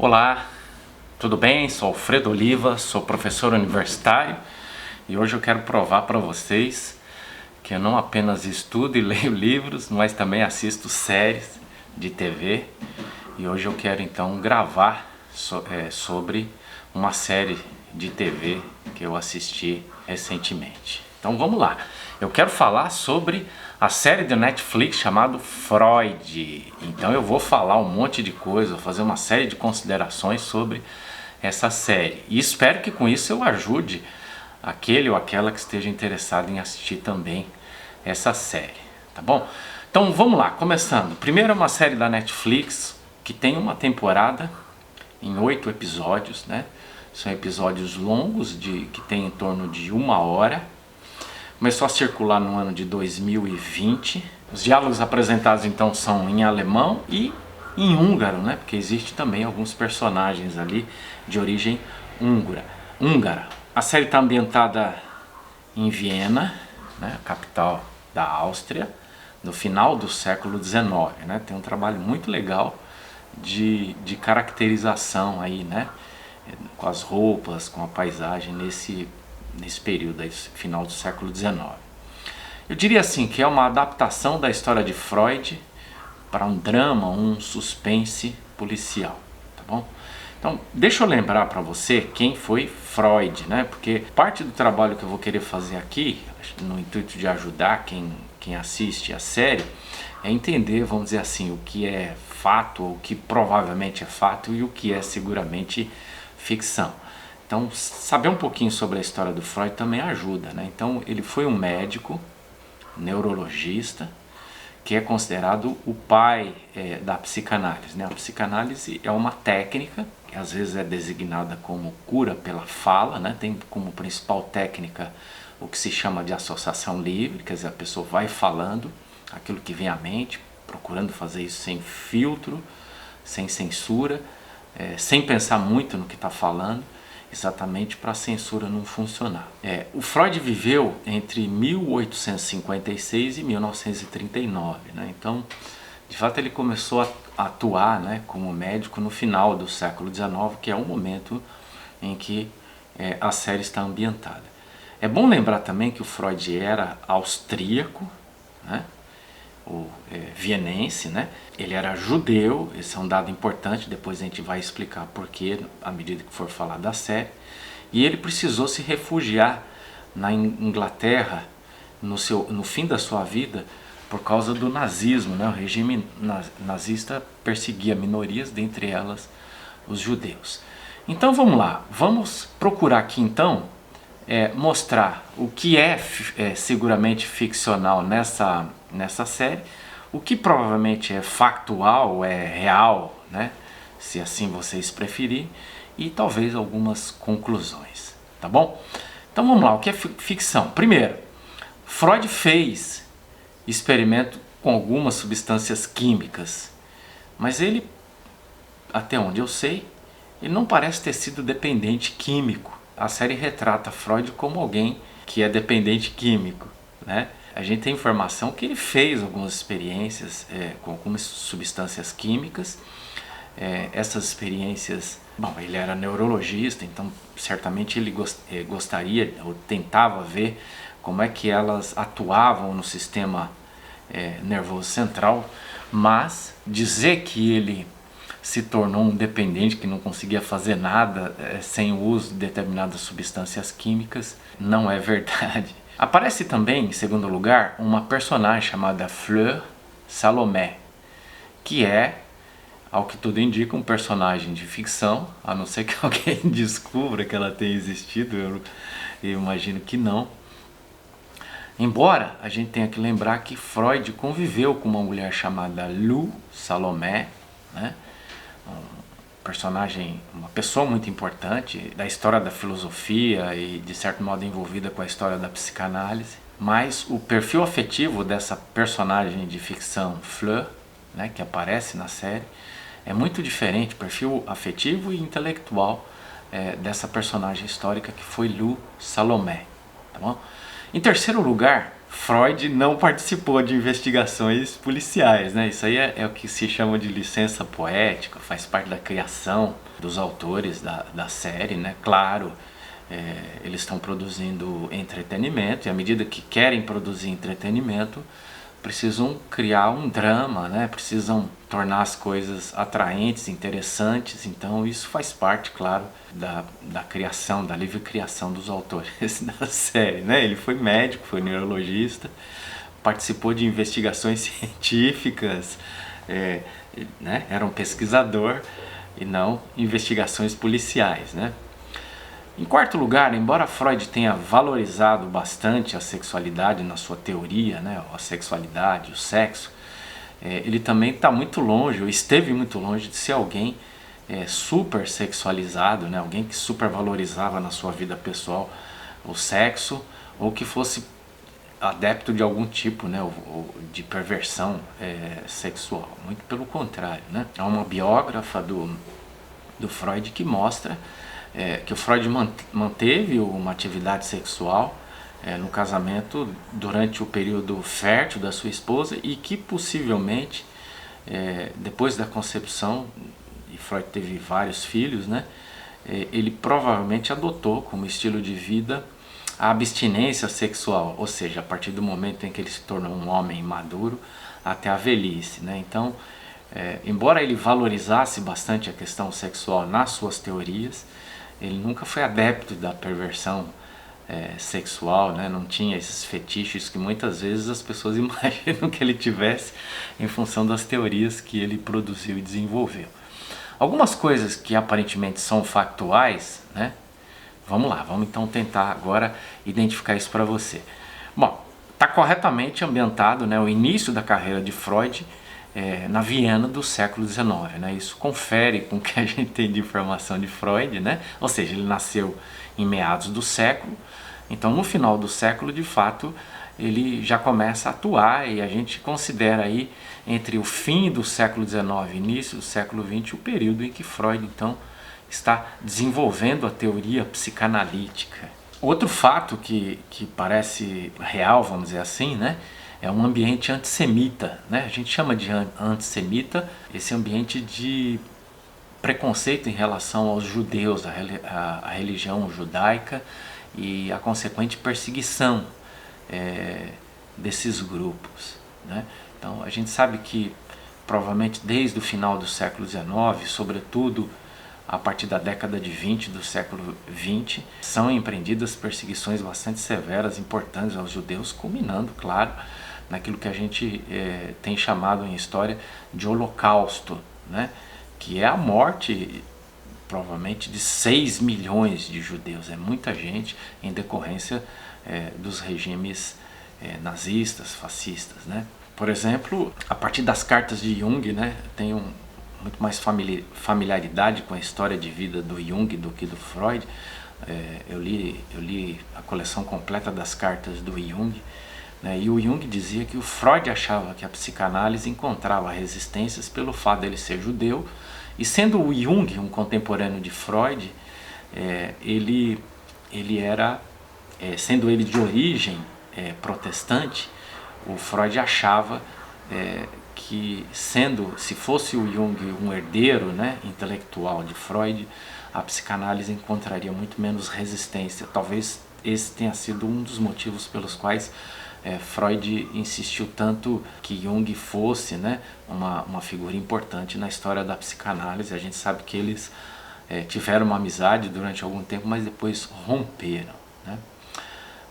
Olá, tudo bem? Sou Alfredo Oliva, sou professor universitário e hoje eu quero provar para vocês que eu não apenas estudo e leio livros, mas também assisto séries de TV e hoje eu quero então gravar sobre uma série de TV que eu assisti recentemente. Então vamos lá, eu quero falar sobre a série da Netflix chamada Freud. Então eu vou falar um monte de coisa, vou fazer uma série de considerações sobre essa série. E espero que com isso eu ajude aquele ou aquela que esteja interessado em assistir também essa série, tá bom? Então vamos lá, começando. Primeiro é uma série da Netflix que tem uma temporada em 8 episódios, né? São episódios longos que tem em torno de 1 hora. Começou a circular no ano de 2020. Os diálogos apresentados então são em alemão e em húngaro, né? Porque existe também alguns personagens ali de origem húngara. A série está ambientada em Viena, né? Capital da Áustria, no final do século XIX, né? Tem um trabalho muito legal de caracterização aí, né? Com as roupas, com a paisagem nesse período aí, final do século XIX. Eu diria assim que é uma adaptação da história de Freud para um drama, um suspense policial, tá bom? Então, deixa eu lembrar para você quem foi Freud, né? Porque parte do trabalho que eu vou querer fazer aqui, no intuito de ajudar quem assiste a série, é entender, vamos dizer assim, o que é fato, o que provavelmente é fato e o que é seguramente ficção. Então, saber um pouquinho sobre a história do Freud também ajuda, né? Então, ele foi um médico, neurologista, que é considerado o pai da psicanálise, né? A psicanálise é uma técnica, que às vezes é designada como cura pela fala, né? Tem como principal técnica o que se chama de associação livre, quer dizer, a pessoa vai falando aquilo que vem à mente, procurando fazer isso sem filtro, sem censura, sem pensar muito no que está falando, exatamente para a censura não funcionar. O Freud viveu entre 1856 e 1939, né? Então, de fato, ele começou a atuar, né, como médico no final do século XIX, que é o momento em que a série está ambientada. É bom lembrar também que o Freud era austríaco, né? Vienense, né? Ele era judeu, esse é um dado importante, depois a gente vai explicar porquê à medida que for falar da série. E ele precisou se refugiar na Inglaterra no fim da sua vida por causa do nazismo, né? O regime nazista perseguia minorias, dentre elas os judeus. Então vamos lá, vamos procurar aqui então mostrar o que é seguramente ficcional nessa série, o que provavelmente é factual, é real, né? Se assim vocês preferirem, e talvez algumas conclusões, tá bom? Então vamos lá, o que é ficção? Primeiro, Freud fez experimento com algumas substâncias químicas, mas ele, até onde eu sei, ele não parece ter sido dependente químico. A série retrata Freud como alguém que é dependente químico, né? A gente tem informação que ele fez algumas experiências com algumas substâncias químicas. Essas experiências, bom, ele era neurologista, então certamente ele gostaria ou tentava ver como é que elas atuavam no sistema nervoso central, mas dizer que ele se tornou um dependente que não conseguia fazer nada sem o uso de determinadas substâncias químicas não é verdade. Aparece também, em segundo lugar, uma personagem chamada Fleur Salomé, que é, ao que tudo indica, um personagem de ficção, a não ser que alguém descubra que ela tenha existido, eu imagino que não. Embora a gente tenha que lembrar que Freud conviveu com uma mulher chamada Lou Salomé, né? Uma pessoa muito importante da história da filosofia e de certo modo envolvida com a história da psicanálise, mas o perfil afetivo dessa personagem de ficção Fleur, né, que aparece na série, é muito diferente, o perfil afetivo e intelectual dessa personagem histórica que foi Lou Salomé, tá bom? Em terceiro lugar, Freud não participou de investigações policiais, né? Isso aí é o que se chama de licença poética, faz parte da criação dos autores da série, né? Claro, eles estão produzindo entretenimento e à medida que querem produzir entretenimento, precisam criar um drama, né? Precisam tornar as coisas atraentes, interessantes. Então isso faz parte, claro, da criação, da livre criação dos autores da série, né? Ele foi médico, foi neurologista, participou de investigações científicas, né? Era um pesquisador e não investigações policiais, né? Em quarto lugar, embora Freud tenha valorizado bastante a sexualidade na sua teoria, né, a sexualidade, o sexo, ele também está muito longe, ou esteve muito longe de ser alguém super sexualizado, né, alguém que super valorizava na sua vida pessoal o sexo, ou que fosse adepto de algum tipo, né, de perversão sexual. Muito pelo contrário, né? Há uma biógrafa do Freud que mostra que o Freud manteve uma atividade sexual no casamento durante o período fértil da sua esposa e que possivelmente depois da concepção, e Freud teve vários filhos, né, ele provavelmente adotou como estilo de vida a abstinência sexual, ou seja, a partir do momento em que ele se tornou um homem maduro até a velhice, né? Então, embora ele valorizasse bastante a questão sexual nas suas teorias, ele nunca foi adepto da perversão sexual, né? Não tinha esses fetiches que muitas vezes as pessoas imaginam que ele tivesse em função das teorias que ele produziu e desenvolveu. Algumas coisas que aparentemente são factuais, né? Vamos lá, vamos então tentar agora identificar isso para você. Bom, está corretamente ambientado, né, o início da carreira de Freud na Viena do século XIX, né? Isso confere com o que a gente tem de informação de Freud, né? Ou seja, ele nasceu em meados do século, então no final do século, de fato, ele já começa a atuar e a gente considera aí entre o fim do século XIX e início do século XX o período em que Freud então está desenvolvendo a teoria psicanalítica. Outro fato que parece real, vamos dizer assim, né, é um ambiente antissemita, né? A gente chama de antissemita esse ambiente de preconceito em relação aos judeus, a religião judaica e a consequente perseguição desses grupos, né? Então a gente sabe que provavelmente desde o final do século XIX, sobretudo a partir da década de 20 do século 20, são empreendidas perseguições bastante severas, importantes aos judeus, culminando, claro, naquilo que a gente tem chamado em história de holocausto, né? Que é a morte, provavelmente, de 6 milhões de judeus. É muita gente em decorrência dos regimes nazistas, fascistas, né? Por exemplo, a partir das cartas de Jung, né, tem muito mais familiaridade com a história de vida do Jung do que do Freud. Eu li a coleção completa das cartas do Jung, né, e o Jung dizia que o Freud achava que a psicanálise encontrava resistências pelo fato dele ser judeu, e sendo o Jung um contemporâneo de Freud, ele era, sendo ele de origem protestante, o Freud achava que se fosse o Jung um herdeiro, né, intelectual de Freud, a psicanálise encontraria muito menos resistência. Talvez esse tenha sido um dos motivos pelos quais Freud insistiu tanto que Jung fosse, né, uma figura importante na história da psicanálise. A gente sabe que eles tiveram uma amizade durante algum tempo, mas depois romperam, né?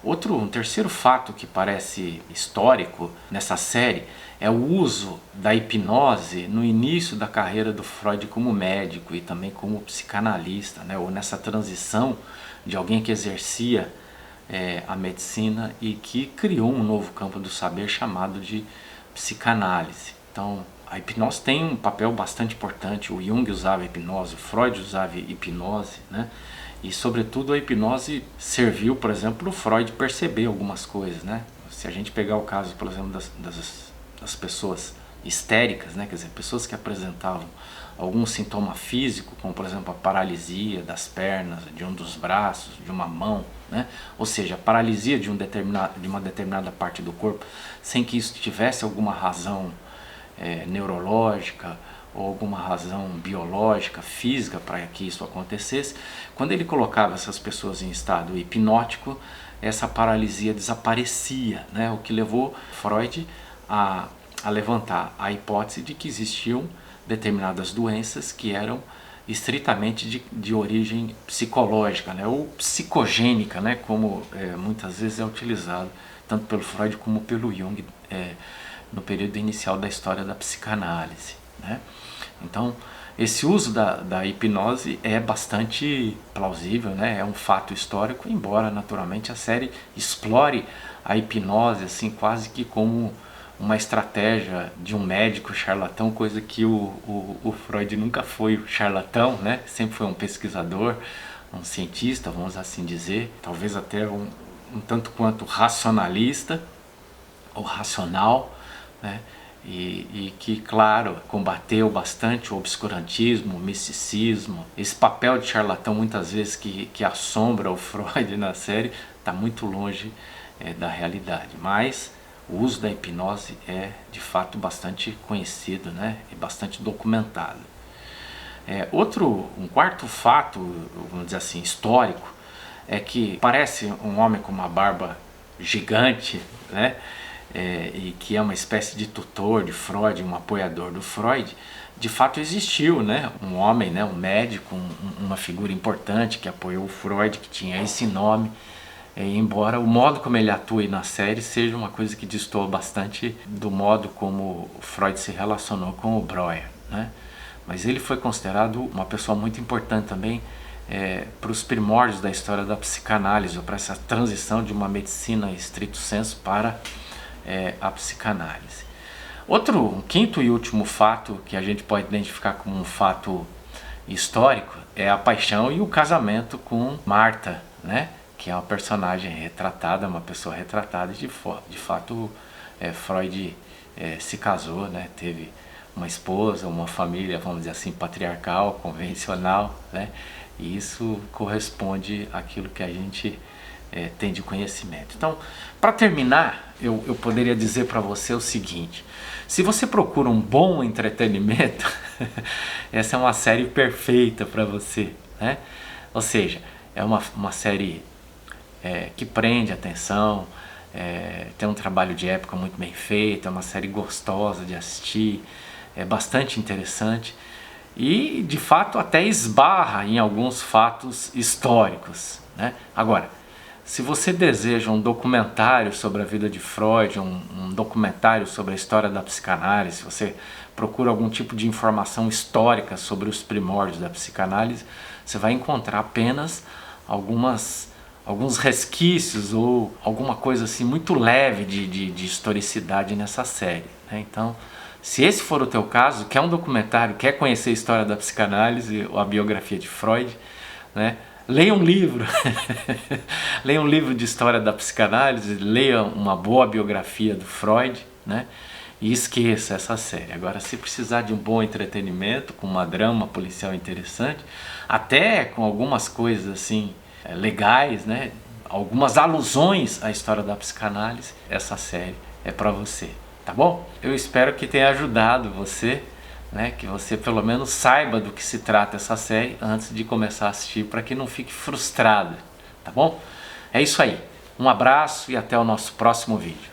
Um terceiro fato que parece histórico nessa série é o uso da hipnose no início da carreira do Freud como médico e também como psicanalista, né? Ou nessa transição de alguém que exercia a medicina e que criou um novo campo do saber chamado de psicanálise. Então, a hipnose tem um papel bastante importante. O Jung usava hipnose, o Freud usava hipnose, né? E, sobretudo, a hipnose serviu, por exemplo, para o Freud perceber algumas coisas, né? Se a gente pegar o caso, por exemplo, das pessoas histéricas, né? Quer dizer, pessoas que apresentavam algum sintoma físico, como por exemplo a paralisia das pernas, de um dos braços, de uma mão, né? Ou seja, a paralisia de uma determinada parte do corpo, sem que isso tivesse alguma razão neurológica ou alguma razão biológica, física para que isso acontecesse. Quando ele colocava essas pessoas em estado hipnótico, essa paralisia desaparecia, né? O que levou Freud a levantar a hipótese de que existiam determinadas doenças que eram estritamente de origem psicológica, né? Ou psicogênica, né? Como muitas vezes é utilizado tanto pelo Freud como pelo Jung no período inicial da história da psicanálise, né? Então, esse uso da hipnose é bastante plausível, né? É um fato histórico, embora naturalmente a série explore a hipnose assim, quase que como uma estratégia de um médico charlatão, coisa que o Freud nunca foi charlatão, né? Sempre foi um pesquisador, um cientista, vamos assim dizer, talvez até um tanto quanto racionalista ou racional, né? E que, claro, combateu bastante o obscurantismo, o misticismo. Esse papel de charlatão, muitas vezes, que assombra o Freud na série, está muito longe da realidade. Mas o uso da hipnose é, de fato, bastante conhecido, né? E bastante documentado. Um quarto fato, vamos dizer assim, histórico, é que parece um homem com uma barba gigante, né? E que é uma espécie de tutor de Freud, um apoiador do Freud. De fato existiu, né? Um homem, né? Um médico, uma figura importante que apoiou o Freud, que tinha esse nome, embora o modo como ele atua na série seja uma coisa que destoa bastante do modo como o Freud se relacionou com o Breuer, né? Mas ele foi considerado uma pessoa muito importante também para os primórdios da história da psicanálise, ou para essa transição de uma medicina estrito sensu para a psicanálise. Um quinto e último fato que a gente pode identificar como um fato histórico é a paixão e o casamento com Marta, né? Que é uma personagem retratada, uma pessoa retratada, e de fato Freud se casou, né? Teve uma esposa, uma família, vamos dizer assim, patriarcal, convencional, né? E isso corresponde àquilo que a gente tem de conhecimento. Então, para terminar, eu poderia dizer para você o seguinte: se você procura um bom entretenimento, essa é uma série perfeita para você, né? Ou seja, é uma série que prende a atenção, tem um trabalho de época muito bem feito, é uma série gostosa de assistir, é bastante interessante e, de fato, até esbarra em alguns fatos históricos, né? Agora, se você deseja um documentário sobre a vida de Freud, um documentário sobre a história da psicanálise, se você procura algum tipo de informação histórica sobre os primórdios da psicanálise, você vai encontrar apenas alguns resquícios ou alguma coisa assim muito leve de historicidade nessa série, né? Então, se esse for o teu caso, quer um documentário, quer conhecer a história da psicanálise ou a biografia de Freud, né? Leia um livro, leia um livro de história da psicanálise, leia uma boa biografia do Freud, né? E esqueça essa série. Agora, se precisar de um bom entretenimento, com uma drama policial interessante, até com algumas coisas assim legais, né? Algumas alusões à história da psicanálise, essa série é para você, tá bom? Eu espero que tenha ajudado você, né, que você pelo menos saiba do que se trata essa série antes de começar a assistir, para que não fique frustrado, tá bom? É isso aí, um abraço e até o nosso próximo vídeo.